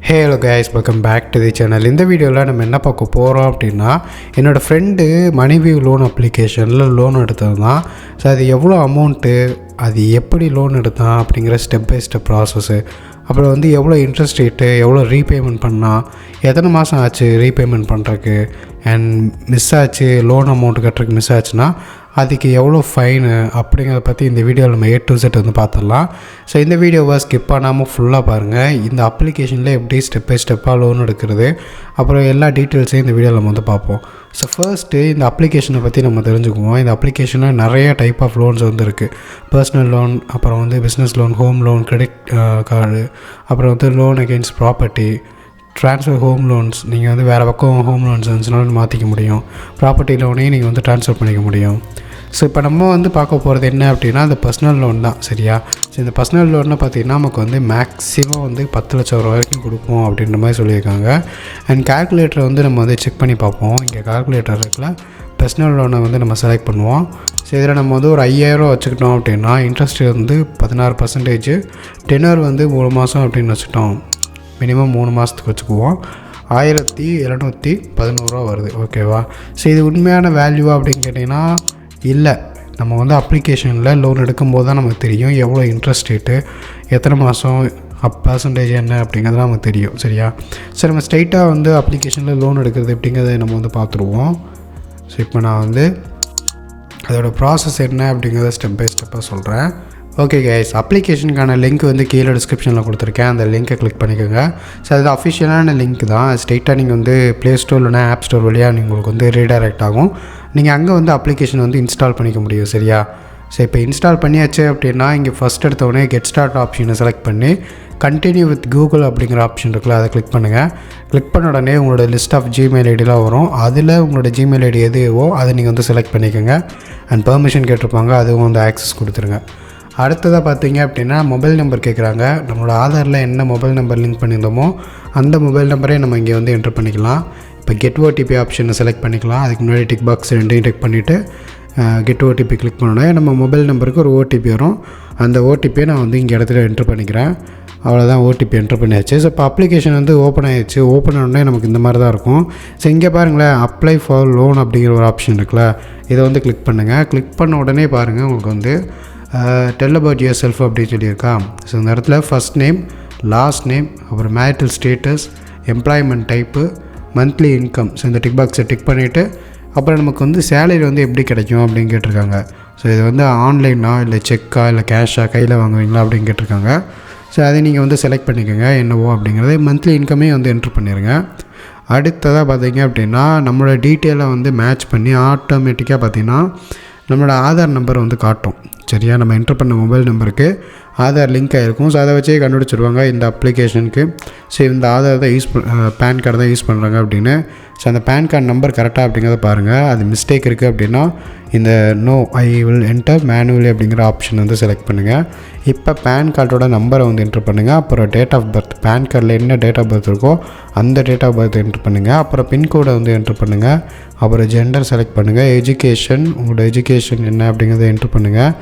Hello guys, welcome back to the channel. இந்த வீடியோவில் நம்ம என்ன பார்க்க போகிறோம் அப்படின்னா, என்னோடய ஃப்ரெண்டு மணிவி லோன் அப்ளிகேஷனில் லோன் எடுத்ததுதான். ஸோ அது எவ்வளோ அமௌண்ட்டு, அது எப்படி லோன் எடுத்தான் அப்படிங்கிற ஸ்டெப் பை ஸ்டெப் ப்ராசஸ்ஸு, அப்புறம் வந்து எவ்வளோ இன்ட்ரெஸ்ட் ரேட்டு, எவ்வளோ ரீபேமெண்ட் பண்ணால், எத்தனை மாதம் ஆச்சு ரீபேமெண்ட் பண்ணுறதுக்கு, அண்ட் மிஸ் ஆச்சு லோன் அமௌண்ட் கட்டுறதுக்கு மிஸ் ஆச்சுன்னா அதுக்கு எவ்வளோ ஃபைனு அப்படிங்கிறத பற்றி இந்த வீடியோவில் நம்ம A to Z வந்து பார்த்துடலாம். ஸோ இந்த வீடியோவை ஸ்கிப் பண்ணாமல் ஃபுல்லாக பாருங்கள். இந்த அப்ளிகேஷனில் எப்படி ஸ்டெப் பை ஸ்டெப்பாக லோன் எடுக்கிறது, அப்புறம் எல்லா டீட்டெயில்ஸையும் இந்த வீடியோவில் நம்ம வந்து பார்ப்போம். ஸோ ஃபர்ஸ்ட்டு இந்த அப்ளிகேஷனை பற்றி நம்ம தெரிஞ்சுக்குவோம். இந்த அப்ளிகேஷனில் நிறைய டைப் ஆஃப் லோன்ஸ் வந்து இருக்குது. பர்சனல் லோன், அப்புறம் வந்து business loan, home loan, credit card, அப்புறம் வந்து loan against property, transfer home loans. நீங்கள் வந்து வேறு பக்கம் ஹோம் லோன்ஸ் இருந்துச்சுனாலும் மாற்றிக்க முடியும். ப்ராப்பர்ட்டி லோனையும் நீங்கள் வந்து ட்ரான்ஸ்ஃபர் பண்ணிக்க முடியும். ஸோ இப்போ நம்ம வந்து பார்க்க போகிறது என்ன அப்படின்னா, அந்த பர்சனல் லோன் தான். சரியா? ஸோ இந்த பர்சனல் லோன்னு பார்த்திங்கன்னா நமக்கு வந்து மேக்ஸிமம் வந்து 10 லட்சம் ரூபா வரைக்கும் கொடுப்போம் அப்படின்ற மாதிரி சொல்லியிருக்காங்க. அண்ட் கால்குலேட்டரை வந்து நம்ம வந்து செக் பண்ணி பார்ப்போம். இங்கே கால்குலேட்டர் இருக்குல்ல, பர்சனல் லோனை வந்து நம்ம செலக்ட் பண்ணுவோம். ஸோ இதில் நம்ம வந்து ஒரு 5000 வச்சுக்கிட்டோம் அப்படின்னா இன்ட்ரெஸ்ட் வந்து 16%, டெனர் வந்து 3 மாதம் அப்படின்னு வச்சுக்கிட்டோம். மினிமம் 3 மாதத்துக்கு வச்சுக்குவோம். 1711 வருது. ஓகேவா? ஸோ இது உண்மையான வேல்யூவா அப்படின்னு கேட்டிங்கன்னா இல்லை. நம்ம வந்து அப்ளிகேஷனில் லோன் எடுக்கும்போது தான் நமக்கு தெரியும் எவ்வளோ இன்ட்ரெஸ்ட் ரேட்டு, எத்தனை மாதம், பர்சன்டேஜ் என்ன அப்படிங்கிறது நமக்கு தெரியும். சரியா? சரி, நம்ம ஸ்ட்ரைட்டாக வந்து அப்ளிகேஷனில் லோன் எடுக்கிறது எப்படிங்கிறத நம்ம வந்து பார்த்துருவோம். ஸோ இப்போ நான் வந்து அதோடய ப்ராசஸ் என்ன அப்படிங்கிறத ஸ்டெப் பை ஸ்டெப்பாக சொல்கிறேன். ஓகே கைஸ், அப்ளிகேஷனுக்கான லிங்க் வந்து கீழே டிஸ்கிரிப்ஷனில் கொடுத்துருக்கேன். அந்த லிங்க்கை கிளிக் பண்ணிக்கோங்க. ஸோ அது அஃபிஷியலான லிங்க் தான். ஸ்ட்ரெயிட்டாக நீங்கள் வந்து ப்ளே ஸ்டோர் இல்லைனா ஆப் ஸ்டோர் வழியாக உங்களுக்கு வந்து ரீடைரக்ட் ஆகும். நீங்கள் அங்கே வந்து அப்ளிகேஷன் வந்து இன்ஸ்டால் பண்ணிக்க முடியும். சரியா? ஸோ இப்போ இன்ஸ்டால் பண்ணியாச்சு அப்படின்னா இங்கே ஃபஸ்ட் எடுத்தோடனே கெட் ஸ்டார்ட் ஆப்ஷனை செலக்ட் பண்ணி கண்டினியூ வித் கூகுள் அப்படிங்கிற ஆப்ஷன் இருக்குல்ல, அதை கிளிக் பண்ணுங்கள். கிளிக் பண்ண உடனே உங்களோட லிஸ்ட் ஆஃப் ஜிமெயில் ஐடிலாம் வரும். அதில் உங்களோட ஜிமெயில் ஐடி எதுவோ அதை நீங்கள் வந்து செலக்ட் பண்ணிக்கோங்க. அண்ட் பெர்மிஷன் கேட்டிருப்பாங்க, அதுவும் வந்து ஆக்சஸ் கொடுத்துருங்க. அடுத்ததாக பார்த்தீங்க அப்படின்னா மொபைல் நம்பர் கேட்குறாங்க. நம்மளோட ஆதாரில் என்ன மொபைல் நம்பர் லிங்க் பண்ணியிருந்தோமோ அந்த மொபைல் நம்பரே நம்ம இங்கே வந்து என்ட்ரு பண்ணிக்கலாம். இப்போ கெட் ஓடிபி ஆப்ஷனை செலக்ட் பண்ணிக்கலாம். அதுக்கு முன்னாடி டிக் பாக்ஸ் ரெண்டையும் டிக் பண்ணிவிட்டு கெட் ஓடிபி கிளிக் பண்ணோன்னே நம்ம மொபைல் நம்பருக்கு ஒரு ஓடிபி வரும். அந்த ஓடிபியை நான் வந்து இங்கே இடத்துல என்ட்ரு பண்ணிக்கிறேன். அவ்வளோதான், ஓடிபி என்ட்ரு பண்ணியாச்சு. ஸோ இப்போ அப்ளிகேஷன் வந்து ஓப்பன் ஆகிடுச்சு. ஓப்பன் ஆனோடனே நமக்கு இந்த மாதிரி தான் இருக்கும். ஸோ இங்கே பாருங்களேன், அப்ளை ஃபார் லோன் அப்படிங்கிற ஒரு ஆப்ஷன் இருக்குல்ல, இதை வந்து கிளிக் பண்ணுங்கள். கிளிக் பண்ண உடனே பாருங்கள் உங்களுக்கு வந்து டெல் அபவுட் யுவர் செல்ஃப் அப்படின்னு சொல்லியிருக்கா. ஸோ இந்த இடத்துல ஃபஸ்ட் நேம், லாஸ்ட் நேம், அப்புறம் marital status, employment type, monthly income. So இந்த டிக் பாக்ஸை டிக் பண்ணிவிட்டு அப்புறம் நமக்கு வந்து சேலரி வந்து எப்படி கிடைக்கும் அப்படின்னு கேட்டிருக்காங்க. ஸோ இது வந்து ஆன்லைனா இல்லை செக்கா இல்லை கேஷாக கையில் வாங்குவீங்களா அப்படின்னு கேட்டிருக்காங்க. ஸோ அதை நீங்கள் வந்து செலக்ட் பண்ணிக்கோங்க என்னவோ அப்படிங்கிறது. மந்த்லி இன்கமே வந்து என்ட்ரு பண்ணிடுங்க. அடுத்ததாக பார்த்தீங்க அப்படின்னா நம்மளோட டீட்டெயிலை வந்து மேட்ச் பண்ணி ஆட்டோமேட்டிக்காக பார்த்திங்கன்னா நம்மளோட ஆதார் நம்பர் வந்து காட்டும். சரியா? நம்ம என்ட்ரு பண்ண மொபைல் நம்பருக்கு ஆதார் லிங்க் ஆகிருக்கும். ஸோ அதை வச்சே கண்டுபிடிச்சிருவாங்க இந்த அப்ளிகேஷனுக்கு. ஸோ இந்த ஆதார் தான் பேன் கார்டு தான் யூஸ் பண்ணுறாங்க அப்படின்னு. ஸோ அந்த பேன் கார்டு நம்பர் கரெக்டாக அப்படிங்கிறத பாருங்கள். அது மிஸ்டேக் இருக்குது அப்படின்னா இந்த no I will enter manually அப்படிங்கிற ஆப்ஷன் வந்து செலக்ட் பண்ணுங்கள். இப்போ பேன் கார்டோட நம்பரை வந்து என்ட்ரு பண்ணுங்கள். அப்புறம் டேட் ஆஃப் பர்த், பேன் கார்டில் என்ன டேட் ஆஃப் பர்த் இருக்கோ அந்த டேட் ஆஃப் பர்த் என்ட்ரு பண்ணுங்கள். அப்புறம் பின்கோடை வந்து என்ட்ரு பண்ணுங்கள். அப்புறம் ஜெண்டர் செலக்ட் பண்ணுங்கள். எஜுகேஷன், உங்களோட எஜுகேஷன் என்ன அப்படிங்கிறத என்ட்ரு பண்ணுங்கள்.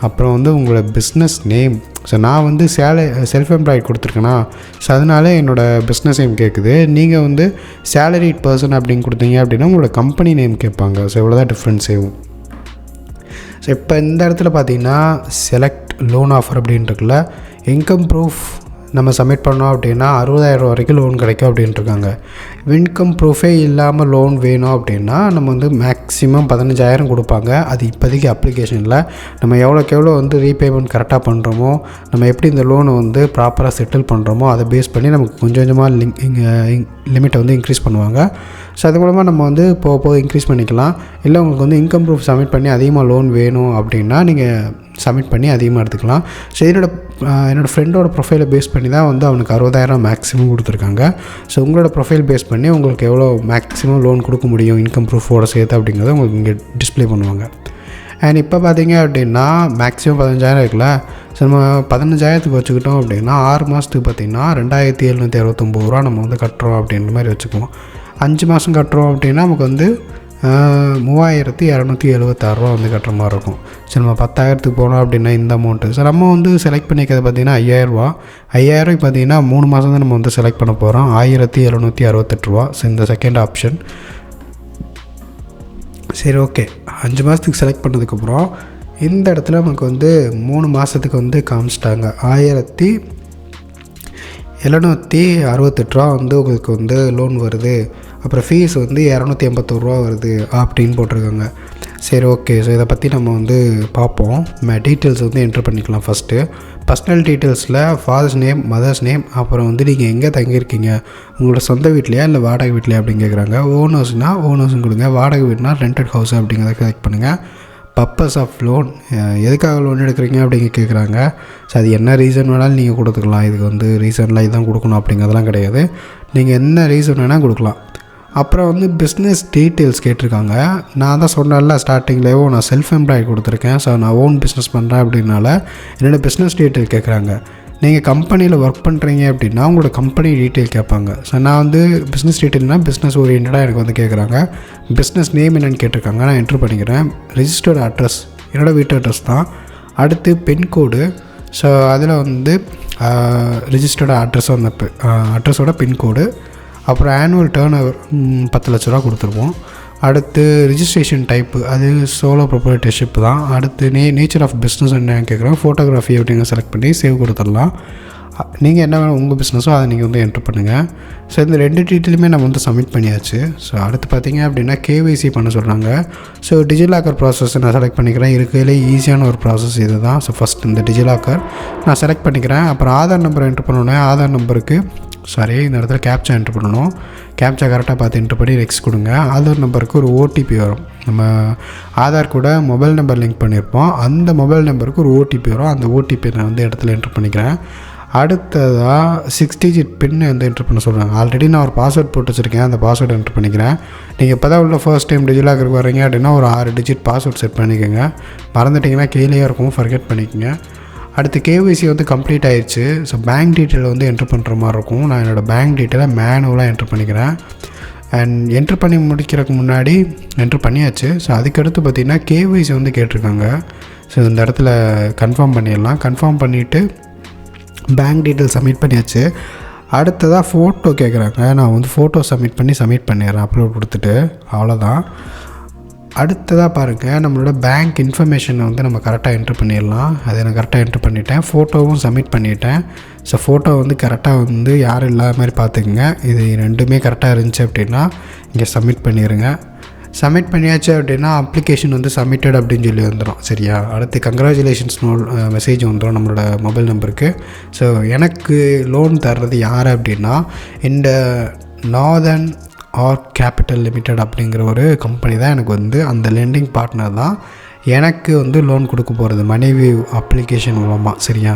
அப்புறம் வந்து உங்களோட பிஸ்னஸ் நேம். ஸோ நான் வந்து செல்ஃப் எம்ப்ளாய்ட் கொடுத்துருக்கேன்னா, ஸோ அதனால என்னோடய பிஸ்னஸ் நேம் கேட்குது. நீங்கள் வந்து சேலரிட் பர்சன் அப்படின்னு கொடுத்தீங்க அப்படின்னா உங்களோட கம்பெனி நேம் கேட்பாங்க. ஸோ இவ்வளோ தான் டிஃப்ரென்ஸ் ஆகும். ஸோ இப்போ இந்த இடத்துல பார்த்தீங்கன்னா செலக்ட் லோன் ஆஃபர் அப்படின்ட்டுருக்குல்ல, இன்கம் ப்ரூஃப் நம்ம சப்மிட் பண்ணோம் அப்படின்னா 60,000 வரைக்கும் லோன் கிடைக்கும் அப்படின்ட்டுருக்காங்க. இன்கம் ப்ரூஃபே இல்லாமல் லோன் வேணும் அப்படின்னா நம்ம வந்து மேக்ஸிமம் 15,000 கொடுப்பாங்க. அது இப்போதைக்கு அப்ளிகேஷனில் நம்ம எவ்வளோக்கு எவ்வளோ வந்து ரீபேமெண்ட் கரெக்டாக பண்ணுறோமோ, நம்ம எப்படி இந்த லோனை வந்து ப்ராப்பராக செட்டில் பண்ணுறோமோ அதை பேஸ் பண்ணி நமக்கு கொஞ்சம் கொஞ்சமாக லிமிட்டை வந்து இன்க்ரீஸ் பண்ணுவாங்க. ஸோ அது மூலமாக நம்ம வந்து போக இன்க்ரீஸ் பண்ணிக்கலாம். இல்லை உங்களுக்கு வந்து இன்கம் ப்ரூஃப் சப்மிட் பண்ணி அதிகமாக லோன் வேணும் அப்படின்னா நீங்கள் சப்மிட் பண்ணி அதிகமாக எடுத்துக்கலாம். ஸோ என்னோடய ஃப்ரெண்டோட ப்ரொஃபைலை பேஸ் பண்ணி தான் வந்து அவனுக்கு 60,000 மேக்ஸிமம் கொடுத்துருக்காங்க. ஸோ உங்களோட ப்ரொஃபைல் பேஸ் பண்ணி உங்களுக்கு எவ்வளோ மேக்ஸிமம் லோன் கொடுக்க முடியும் இன்கம் ப்ரூஃபோட சேர்த்து அப்படிங்கிறத உங்களுக்கு இங்கே டிஸ்பிளே பண்ணுவாங்க. அண்ட் இப்போ பார்த்தீங்க அப்படின்னா மேக்ஸிமம் 15,000 இருக்குல்ல. ஸோ நம்ம 15,000த்துக்கு வச்சுக்கிட்டோம் அப்படின்னா 6 மாதத்துக்கு பார்த்திங்கன்னா 2769 ரூபா நம்ம வந்து கட்டுறோம் அப்படின்ற மாதிரி வச்சுக்குவோம். 5 மாதம் கட்டுறோம் அப்படின்னா நமக்கு வந்து ₹3276 வந்து கட்டுற மாதிரி இருக்கும். சரி, நம்ம 10,000க்கு போனோம் அப்படின்னா இந்த அமௌண்ட்டு. ஸோ நம்ம வந்து செலக்ட் பண்ணிக்கிறது பார்த்திங்கன்னா ₹5000 பார்த்திங்கன்னா 3 மாதம் தான் நம்ம வந்து செலக்ட் பண்ண போகிறோம். ₹1768. ஸோ இந்த செகண்ட் ஆப்ஷன். சரி, ஓகே. 5 மாதத்துக்கு செலக்ட் பண்ணதுக்கப்புறம் இந்த இடத்துல நமக்கு வந்து 3 மாதத்துக்கு வந்து காமிச்சிட்டாங்க. ₹1768 வந்து உங்களுக்கு வந்து லோன் வருது. அப்புறம் ஃபீஸ் வந்து ₹281 வருது அப்படின்னு போட்டிருக்காங்க. சரி, ஓகே. ஸோ இதை பற்றி நம்ம வந்து பார்ப்போம். டீட்டெயில்ஸ் வந்து என்ட்ரு பண்ணிக்கலாம். ஃபஸ்ட்டு பர்சனல் டீட்டெயில்ஸில் ஃபாதர்ஸ் நேம், மதர்ஸ் நேம், அப்புறம் வந்து நீங்கள் எங்கே தங்கியிருக்கீங்க, உங்களோட சொந்த வீட்லையா இல்லை வாடகை வீட்லையா அப்படின்னு கேட்குறாங்க. ஓனர்ஸ்னு கொடுங்க. வாடகை வீடுனா ரெண்டட் ஹவுஸ் அப்படிங்கிறத செலக்ட் பண்ணுங்கள். பர்பஸ் ஆஃப் லோன், எதுக்காக லோன் எடுக்கிறீங்க அப்படிங்க கேட்குறாங்க. ஸோ அது என்ன ரீசன் வேணாலும் நீங்கள் கொடுத்துக்கலாம். இதுக்கு வந்து ரீசன்லாம் இதுதான் கொடுக்கணும் அப்படிங்கிறதெல்லாம் கிடையாது. நீங்கள் என்ன ரீசன் வேணால் கொடுக்கலாம். அப்புறம் வந்து பிஸ்னஸ் டீட்டெயில்ஸ் கேட்டிருக்காங்க. நான் தான் சொன்னேன்ல ஸ்டார்டிங்லேயோ, நான் செல்ஃப் எம்ப்ளாய்டு கொடுத்துருக்கேன். ஸோ நான் ஓன் பிஸ்னஸ் பண்ணுறேன் அப்படின்னால என்னோடய பிஸ்னஸ் டீட்டெயில் கேட்குறாங்க. நீங்கள் கம்பெனியில் ஒர்க் பண்ணுறீங்க அப்படின்னா உங்களோட கம்பெனி டீட்டெயில் கேட்பாங்க. ஸோ நான் வந்து பிஸ்னஸ் டீட்டெயில்னால் பிஸ்னஸ் ஓரியன்டாக எனக்கு வந்து கேட்குறாங்க. பிஸ்னஸ் நேம் என்னென்னு கேட்டிருக்காங்க. நான் என்ட்ரு பண்ணிக்கிறேன். ரிஜிஸ்டர்டு அட்ரஸ் என்னோடய வீட்டு அட்ரஸ் தான். அடுத்து பின்கோடு. ஸோ அதில் வந்து ரிஜிஸ்டர்டு அட்ரஸோட பின்கோடு. அப்புறம் ஆனுவல் டேர்ன் ஓவர் ₹10 லட்ச கொடுத்துருப்போம். அடுத்து ரிஜிஸ்ட்ரேஷன் டைப்பு, அது சோலோ ப்ரொப்ரைட்டர்ஷிப் தான். அடுத்து நேச்சர் ஆஃப் பிஸ்னஸ் என்னன்னு கேட்குறோம். ஃபோட்டோகிராஃபி அப்படிங்க செலக்ட் பண்ணி சேவ் கொடுத்துடலாம். நீங்கள் என்ன வேணும் உங்கள் பிஸ்னஸோ அதை நீங்கள் வந்து என்ட்ரு பண்ணுங்கள். ஸோ இந்த 2 டீட்டெயிலுமே நம்ம வந்து சப்மிட் பண்ணியாச்சு. ஸோ அடுத்து பார்த்திங்க அப்படின்னா கேஒய்சி பண்ண சொல்கிறாங்க. ஸோ டிஜிலாக்கர் ப்ராசஸ் நான் செலக்ட் பண்ணிக்கிறேன். இருக்கிறதுலே ஈஸியான ஒரு ப்ராசஸ் இது தான். ஸோ ஃபஸ்ட் இந்த டிஜிலாக்கர் நான் செலக்ட் பண்ணிக்கிறேன். அப்புறம் ஆதார் நம்பர் என்ட்ரு பண்ணணும். ஆதார் நம்பருக்கு இந்த இடத்துல கேப்சா என்ட்ரு பண்ணணும். கேப்சா கரெக்டாக பார்த்து என்ட்ரு பண்ணி நெக்ஸ்ட் கொடுங்க. ஆதார் நம்பருக்கு ஒரு ஓடிபி வரும். நம்ம ஆதார் கூட மொபைல் நம்பர் லிங்க் பண்ணியிருப்போம். அந்த மொபைல் நம்பருக்கு ஒரு ஓடிபி வரும். அந்த ஓடிபி நான் வந்து இடத்துல என்ட்ரு பண்ணிக்கிறேன். அடுத்ததாக 6 டிஜிட் பின் வந்து என்ட்ரு பண்ண சொல்கிறாங்க. ஆல்ரெடி நான் ஒரு பாஸ்வேர்ட் போட்டு வச்சுருக்கேன். அந்த பாஸ்வேர்டு என்ட்ரு பண்ணிக்கிறேன். நீங்கள் இப்போ தான் உள்ள ஃபர்ஸ்ட் டைம் டிஜிலாக்கருக்கு வரீங்க அப்படின்னா ஒரு 6 டிஜிட் பாஸ்வேர்ட் செட் பண்ணிக்கோங்க. மறந்துட்டிங்கன்னா கீழேயே இருக்கும், ஃபர்கெட் பண்ணிக்கோங்க. அடுத்து கேஒய்சி வந்து கம்ப்ளீட் ஆயிடுச்சு. ஸோ பேங்க் டீட்டெயில் வந்து என்ட்ரு பண்ணுற மாதிரி இருக்கும். நான் என்னோடய பேங்க் டீட்டெயிலை மேனுவலாக என்ட்ரு பண்ணிக்கிறேன். அண்ட் என்ட்ரு பண்ணி முடிக்கிறதுக்கு முன்னாடி என்ட்ரு பண்ணியாச்சு. ஸோ அதுக்கடுத்து பார்த்திங்கன்னா கேஒய்சி வந்து கேட்டிருக்காங்க. ஸோ இந்த இடத்துல கன்ஃபார்ம் பண்ணிடலாம். கன்ஃபார்ம் பண்ணிவிட்டு பேங்க் டீட்டெயில் சப்மிட் பண்ணியாச்சு. அடுத்ததாக ஃபோட்டோ கேட்குறாங்க. நான் வந்து ஃபோட்டோ சப்மிட் பண்ணிடுறேன் அப்லோட் கொடுத்துட்டு. அவ்வளோதான். அடுத்ததாக பாருங்கள், நம்மளோட பேங்க் இன்ஃபர்மேஷனை வந்து நம்ம கரெக்டாக என்ட்ரு பண்ணிடலாம். அதை நான் கரெக்டாக என்ட்ரு பண்ணிட்டேன். ஃபோட்டோவும் சப்மிட் பண்ணிட்டேன். ஸோ ஃபோட்டோ வந்து கரெக்டாக வந்து யாரும் இல்லாத மாதிரி பார்த்துக்குங்க. இது 2மே கரெக்டாக இருந்துச்சு அப்படின்னா இங்கே சப்மிட் பண்ணிடுங்க. சப்மிட் பண்ணியாச்சு அப்படின்னா அப்ளிகேஷன் வந்து சப்மிட்டட் அப்படின்னு சொல்லி வந்துடும். சரியா? அடுத்து கங்க்ராச்சுலேஷன்ஸ் மெசேஜ் வந்துடும் நம்மளோட மொபைல் நம்பருக்கு. ஸோ எனக்கு லோன் தர்றது யார் அப்படின்னா இந்த நார்தர்ன் ஆர்க் கேபிட்டல் லிமிடெட் அப்படிங்கிற ஒரு கம்பெனி தான் எனக்கு வந்து அந்த லெண்டிங் பார்ட்னர் தான் எனக்கு வந்து லோன் கொடுக்க போகிறது மணிவி அப்ளிகேஷன் மூலமாக. சரியா?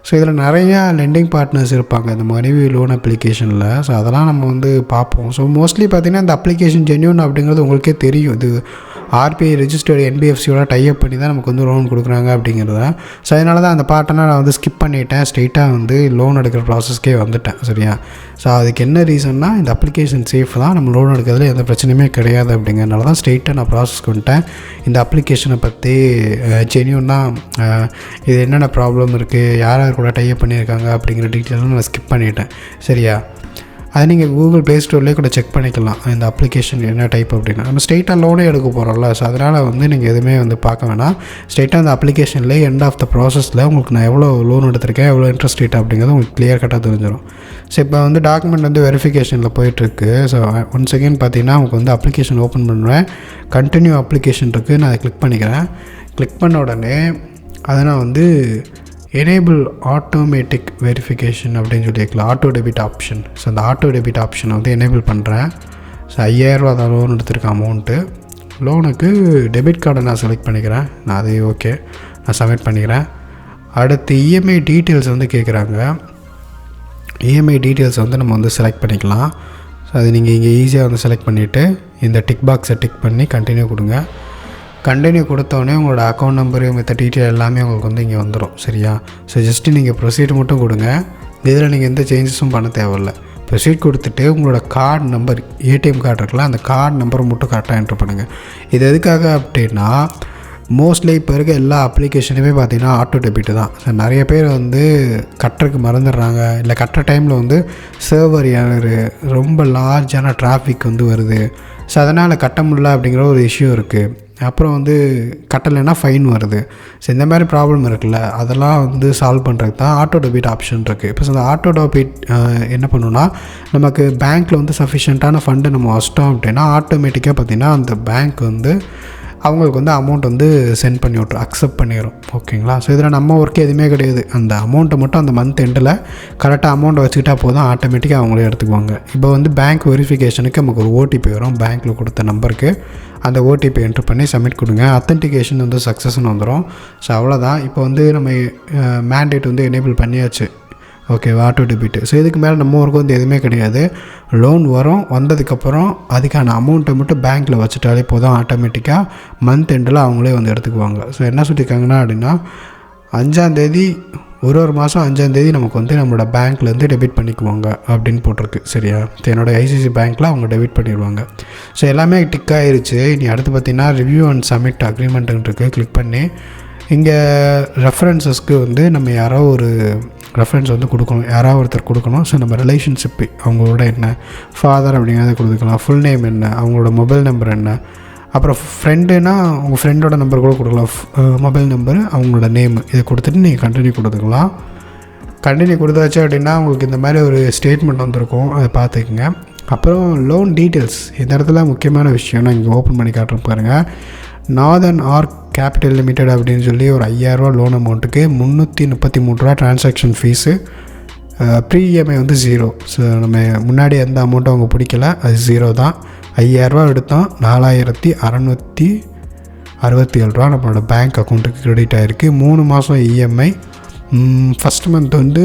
ஸோ இதில் நிறையா லெண்டிங் பார்ட்னர்ஸ் இருப்பாங்க இந்த மணிவி லோன் அப்ளிகேஷனில். ஸோ அதெல்லாம் நம்ம வந்து பார்ப்போம். ஸோ மோஸ்ட்லி பார்த்திங்கன்னா இந்த அப்ளிகேஷன் ஜென்யூன் அப்படிங்கிறது உங்களுக்கே தெரியும். இது ஆர்பிஐ ரெஜிஸ்டர்டு என்பிஎஃப்சியோட டைப் பண்ணி தான் நமக்கு வந்து லோன் கொடுக்குறாங்க அப்படிங்கிறத. ஸோ அதனால தான் அந்த பார்ட்டெல்லாம் நான் வந்து ஸ்கிப் பண்ணிவிட்டேன். ஸ்ட்ரெயிட்டாக வந்து லோன் எடுக்கிற ப்ராசஸ்க்கே வந்துட்டேன். சரியா? ஸோ அதுக்கு என்ன ரீசன்னா இந்த அப்ளிகேஷன் சேஃப் தான், நம்ம லோன் எடுக்கிறதுல எந்த பிரச்சனையுமே கிடையாது அப்படிங்கிறனால தான் ஸ்ட்ரெயிட்டாக நான் ப்ராசஸ்க்கு வந்துட்டேன். இந்த அப்ளிகேஷனை பற்றி ஜென்யூனாக இது என்னென்ன ப்ராப்ளம் இருக்குது, யார் யார் கூட டைப் பண்ணியிருக்காங்க அப்படிங்கிற டீட்டெயிலும் நான் ஸ்கிப் பண்ணிவிட்டேன். சரியா? அதை நீங்கள் கூகுள் ப்ளே ஸ்டோர்லேயே கூட செக் பண்ணிக்கலாம். இந்த அப்ளிகேஷன் என்ன டைப் அப்படின்னா நம்ம ஸ்ட்ரெயிட்டாக லோனே எடுக்க போகிறோம்ல. ஸோ அதனால் வந்து நீங்கள் எதுவுமே வந்து பார்க்க வேணாம். ஸ்ட்ரெயிட்டாக அந்த அப்ளிகேஷன்லேயே எண்ட் ஆஃப் த ப்ராசஸில் உங்களுக்கு நான் எவ்வளோ லோன் எடுத்திருக்கேன், எவ்வளோ இன்ட்ரெஸ்ட் ரேட் அப்படிங்கிறது உங்களுக்கு கிளியர் கட்டாக தெரிஞ்சிடும். ஸோ இப்போ வந்து டாக்குமெண்ட் வந்து வெரிஃபிகேஷனில் போயிட்டுருக்கு. ஸோ ஒன் செகண்ட் பார்த்தீங்கன்னா உங்களுக்கு வந்து அப்ளிகேஷன் ஓப்பன் பண்ணுவேன். கண்டினியூ அப்ளிகேஷன் இருக்குது. நான் அதை கிளிக் பண்ணிக்கிறேன். கிளிக் பண்ண உடனே அதை நான் வந்து எனேபிள் ஆட்டோமேட்டிக் வெரிஃபிகேஷன் அப்படின்னு சொல்லியிருக்கலாம், ஆட்டோ டெபிட் ஆப்ஷன். ஸோ அந்த ஆட்டோ டெபிட் ஆப்ஷனை வந்து எனேபிள் பண்ணுறேன். ஸோ ₹5000 தான் லோன் எடுத்திருக்கேன் அமௌண்ட்டு. லோனுக்கு டெபிட் கார்டை நான் செலக்ட் பண்ணிக்கிறேன். நான் அதே ஓகே நான் சப்மிட் பண்ணிக்கிறேன். அடுத்து இஎம்ஐ டீட்டெயில்ஸ் வந்து கேட்குறாங்க. இஎம்ஐ டீட்டெயில்ஸ் வந்து நம்ம வந்து செலக்ட் பண்ணிக்கலாம். ஸோ அது நீங்கள் இங்கே ஈஸியாக வந்து செலக்ட் பண்ணிவிட்டு இந்த டிக் பாக்ஸை டிக் பண்ணி கண்டினியூ கொடுங்க. கண்டினியூ கொடுத்தோடனே உங்களோட அக்கௌண்ட் நம்பரு மற்ற டீட்டெயில் எல்லாமே உங்களுக்கு வந்து இங்கே வந்துடும். சரியா? ஸோ ஜஸ்ட்டு நீங்கள் ப்ரொசீட் மட்டும் கொடுங்க. இதில் நீங்கள் எந்த சேஞ்சஸும் பண்ண தேவையில்லை. ப்ரொசீட் கொடுத்துட்டு உங்களோட கார்டு நம்பர், ஏடிஎம் கார்டு இருக்குல்ல, அந்த கார்டு நம்பரை மட்டும் கரெக்டாக என்ட்ரு பண்ணுங்கள். இது எதுக்காக அப்படின்னா, மோஸ்ட்லி இப்போ இருக்க எல்லா அப்ளிகேஷனுமே பார்த்திங்கன்னா ஆட்டோ டெபிட் தான். ஸோ நிறைய பேர் வந்து கட்டுறதுக்கு மறந்துடுறாங்க, இல்லை கட்டுற டைமில் வந்து சர்வர் எரர், ரொம்ப லார்ஜான டிராஃபிக் வந்து வருது. ஸோ அதனால் கட்ட முடியல அப்படிங்கிற ஒரு இஷ்யூ இருக்குது. அப்புறம் வந்து கட்டலைன்னா ஃபைன் வருது. ஸோ இந்த மாதிரி ப்ராப்ளம் இருக்குல்ல, அதெல்லாம் வந்து சால்வ் பண்ணுறதுக்கு தான் ஆட்டோ டெபிட் ஆப்ஷன் இருக்குது. இப்போ அந்த ஆட்டோ டெபிட் என்ன பண்ணுன்னா, நமக்கு பேங்க்கில் வந்து சஃபிஷியண்ட்டான ஃபண்டு நம்ம வச்சிட்டோம் அப்படின்னா ஆட்டோமேட்டிக்காக பார்த்திங்கன்னா அந்த பேங்க் வந்து அவங்களுக்கு வந்து அமௌண்ட் வந்து சென்ட் பண்ணி விட்ரும், அக்செப்ட் பண்ணிடும். ஓகேங்களா? ஸோ இதில் நம்ம ஒர்க்கு எதுவுமே கிடையாது. அந்த அமௌண்ட்டை மட்டும் அந்த மந்த் எண்டில் கரெக்டாக அமௌண்ட்டை வச்சுக்கிட்டா போதும், ஆட்டோமேட்டிக்காக அவங்களே எடுத்துக்குவாங்க. இப்போ வந்து பேங்க் வெரிஃபிகேஷனுக்கு நமக்கு ஒரு ஓடிபி வரும், பேங்க்கில் கொடுத்த நம்பருக்கு. அந்த ஓடிபி என்ட்ரு பண்ணி சப்மிட் கொடுங்க, அத்தன்டிகேஷன் வந்து சக்ஸஸ்ன்னு வந்துடும். ஸோ அவ்வளோதான். இப்போ வந்து நம்ம மேண்டேட் வந்து எனேபிள் பண்ணியாச்சு. Okay, auto debit. ஸோ இதுக்கு மேலே நம்ம ஒர்க்கு வந்து எதுவுமே கிடையாது. லோன் வந்ததுக்கப்புறம் அதுக்கான அமௌண்ட்டை மட்டும் பேங்க்கில் வச்சுட்டாலே போதும், ஆட்டோமேட்டிக்காக மந்த் எண்டில் அவங்களே வந்து எடுத்துக்குவாங்க. ஸோ என்ன சொல்லியிருக்காங்கன்னா அப்படின்னா, 5ஆந்தேதி ஒரு மாதம் 5ஆந்தேதி நமக்கு வந்து நம்மளோட பேங்க்லேருந்து டெபிட் பண்ணிக்குவாங்க அப்படின்னு போட்டிருக்கு. சரியா? என்னோடய ஐசிசி பேங்க்கில் அவங்க டெபிட் பண்ணிடுவாங்க. ஸோ எல்லாமே டிக் ஆகிருச்சு. இனி அடுத்து பார்த்திங்கன்னா ரிவ்யூ அண்ட் சப்மிட் அக்ரிமெண்ட்டுன்னு இருக்குது. கிளிக் பண்ணி இங்கே ரெஃபரன்சஸ்க்கு வந்து நம்ம யாரோ ஒரு ரெஃபரன்ஸ் வந்து கொடுக்கணும், யாராவது ஒருத்தர் கொடுக்கணும். ஸோ நம்ம ரிலேஷன்ஷிப்பு அவங்களோட என்ன, ஃபாதர் அப்படிங்கிறத கொடுத்துக்கலாம், ஃபுல் நேம் என்ன, அவங்களோட மொபைல் நம்பர் என்ன, அப்புறம் ஃப்ரெண்டுனா உங்கள் ஃப்ரெண்டோட நம்பர் கூட கொடுக்கலாம், மொபைல் நம்பரு, அவங்களோட நேம், இதை கொடுத்துட்டு நீங்கள் கண்டினியூ கொடுத்துக்கலாம். கண்டினியூ கொடுத்தாச்சு அப்படின்னா உங்களுக்கு இந்த மாதிரி ஒரு ஸ்டேட்மெண்ட் வந்திருக்கும், அதை பார்த்துக்குங்க. அப்புறம் லோன் டீட்டெயில்ஸ், இந்த இடத்துல முக்கியமான விஷயம் நான் இங்கே ஓப்பன் பண்ணி காட்டுறேன் பாருங்கள். நார்தர்ன் ஆர்க் கேபிட்டல் லிமிடெட் அப்படின்னு சொல்லி ஒரு 5000 லோன் அமௌண்ட்டுக்கு 333 ரூபா ட்ரான்சாக்ஷன் ஃபீஸு, ப்ரீ இஎம்ஐ வந்து 0. ஸோ நம்ம முன்னாடி எந்த அமௌண்ட்டும் அவங்க பிடிக்கல, அது 0 தான். 5000 எடுத்தோம், 4667 ரூபா நம்மளோட பேங்க் அக்கௌண்ட்டுக்கு க்ரெடிட் ஆகிருக்கு. 3 மாதம் இஎம்ஐ. ஃபஸ்ட் மந்த் வந்து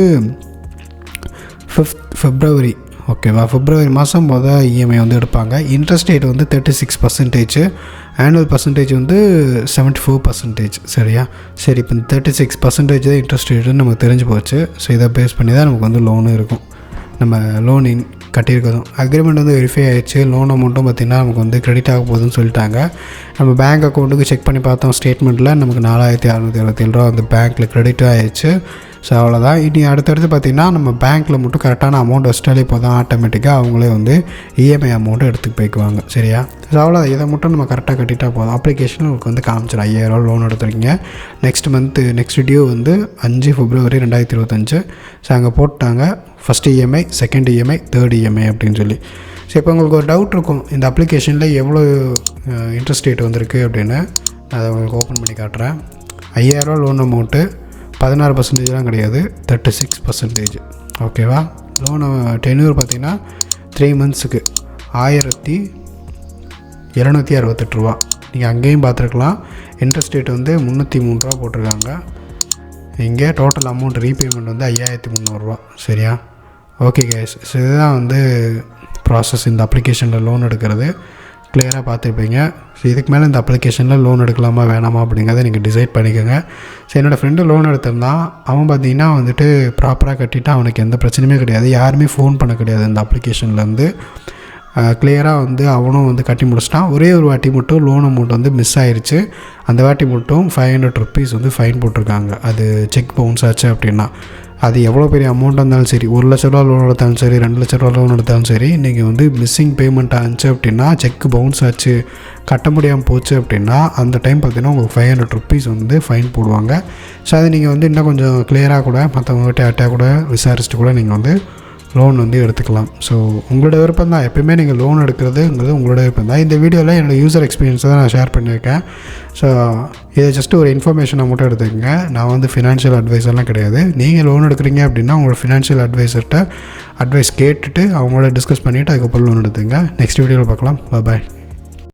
5th February. ஓகேவா? February மாதம் இஎம்ஐ வந்து எடுப்பாங்க. இன்ட்ரெஸ்ட் ரேட் வந்து 36%, ஆனுவல் பர்சன்டேஜ் வந்து 74%. சரியா? சரி, இப்போ 36% தான் இன்ட்ரெஸ்ட் ரேட்டுன்னு நமக்கு தெரிஞ்சு போச்சு. ஸோ இதை பேஸ் பண்ணி தான் நமக்கு வந்து லோனு இருக்கும். நம்ம லோன் கட்டியிருக்கதும் அக்ரிமெண்ட் வந்து வெரிஃபை ஆகிடுச்சு. லோன் அமௌண்ட்டும் பார்த்திங்கன்னா நமக்கு வந்து கிரெடிட் ஆக போகுதுன்னு சொல்லிட்டாங்க. நம்ம பேங்க் அக்கௌண்ட்டுக்கு செக் பண்ணி பார்த்தோம், ஸ்டேட்மெண்ட்டில் நமக்கு 4667 ரூபா வந்து பேங்க்கில் கிரெடிட் ஆகிடுச்சு. ஸோ அவ்வளோதான். இனி அடுத்தடுத்து பார்த்திங்கன்னா நம்ம பேங்க்கில் மட்டும் கரெக்டான அமௌண்ட் வச்சிட்டாலே போதும், ஆட்டோமேட்டிக்காக அவங்களே வந்து இஎம்ஐ அமௌண்ட்டு எடுத்துக்கு போய்க்குவாங்க. சரியா? ஸோ அவ்வளோதான். இதை மட்டும் நம்ம கரெக்டாக கட்டிட்டா போதும், அப்ளிகேஷன் உங்களுக்கு வந்து காமிச்சிடும் 5000 ரூபா லோன் எடுத்துருக்கீங்க. நெக்ஸ்ட் டியூ வந்து 5 February 2025. ஸோ அங்கே போட்டாங்க first EMI, second EMI, third EMI அப்படின்னு சொல்லி. ஸோ இப்போ உங்களுக்கு ஒரு டவுட் இருக்கும், இந்த அப்ளிகேஷனில் எவ்வளோ இன்ட்ரெஸ்ட் ரேட் வந்திருக்கு அப்படின்னு. அதை உங்களுக்கு ஓப்பன் பண்ணி காட்டுறேன். 5000 ரூபா லோன் அமௌண்ட்டு 16% கிடையாது, 36%. ஓகேவா? லோனு டென்யூர் பார்த்திங்கன்னா 3 மந்த்ஸுக்கு 1768 ரூபா. நீங்கள் அங்கேயும் பார்த்துருக்கலாம். இன்ட்ரெஸ்ட் ரேட் வந்து 303 ரூபா போட்டிருக்காங்க. இங்கே டோட்டல் அமௌண்ட் ரீபேமெண்ட் வந்து 5300 ரூபா. சரியா? Okay case. ஸோ இதுதான் வந்து ப்ராசஸ் இந்த அப்ளிகேஷனில் லோன் எடுக்கிறது. கிளியராக பார்த்துருப்பீங்க. ஸோ இதுக்கு மேலே இந்த அப்ளிகேஷனில் லோன் எடுக்கலாமா வேணாமா அப்படிங்கிறத நீங்கள் டிசைட் பண்ணிக்கோங்க. ஸோ என்னோடய ஃப்ரெண்டு லோன் எடுத்திருந்தான். அவன் பார்த்திங்கன்னா வந்துட்டு ப்ராப்பராக கட்டிவிட்டு அவனுக்கு எந்த பிரச்சனையுமே கிடையாது, யாருமே ஃபோன் பண்ண கிடையாது இந்த அப்ளிகேஷன்லேருந்து. கிளியராக வந்து அவனும் வந்து கட்டி முடிச்சிட்டான். ஒரே ஒரு வாட்டி மட்டும் லோன் அமௌண்ட் வந்து மிஸ் ஆயிடுச்சு. அந்த வாட்டி மட்டும் 500 rupees வந்து ஃபைன் போட்டிருக்காங்க. அது செக் பவுன்ஸ் ஆச்சு அப்படின்னா. அது எவ்வளோ பெரிய அமௌண்ட்டாக இருந்தாலும் சரி, 1 லட்ச ரூபா லோன் எடுத்தாலும் சரி, 2 லட்ச ரூபா லோன் எடுத்தாலும் சரி, நீங்கள் வந்து மிஸ்ஸிங் பேமெண்ட் ஆச்சு அப்படின்னா, செக் பவுன்ஸ் ஆச்சு, கட்ட முடியாமல் போச்சு அப்படின்னா, அந்த டைம் பார்த்தீங்கன்னா உங்களுக்கு 500 rupees வந்து ஃபைன் போடுவாங்க. ஸோ அதை நீங்கள் வந்து இன்னும் கொஞ்சம் கிளியராக கூட மற்றவங்ககிட்ட யார்ட்டா கூட விசாரிச்சுட்டு கூட நீங்கள் வந்து லோன் வந்து எடுத்துக்கலாம். ஸோ உங்களோட விருப்பம் தான். எப்போயுமே நீங்கள் லோன் எடுக்கிறதுங்கிறது உங்களோட விருப்பம் தான். இந்த வீடியோவில் என்னோடய யூசர் எக்ஸ்பீரியன்ஸை தான் நான் ஷேர் பண்ணியிருக்கேன். ஸோ இதை ஜஸ்ட் ஒரு இன்ஃபர்மேஷனை மட்டும் எடுத்துக்கங்க. நான் வந்து ஃபினான்ஷியல் அட்வைஸர்லாம் கிடையாது. நீங்கள் லோன் எடுக்கிறீங்க அப்படின்னா உங்களோட ஃபினான்ஷியல் அட்வைஸர்கிட்ட அட்வைஸ் கேட்டுட்டு அவங்களோட டிஸ்கஸ் பண்ணிவிட்டு அதுக்கப்புறம் லோன் எடுத்துங்க. நெக்ஸ்ட் வீடியோவில் பார்க்கலாம். பாய்.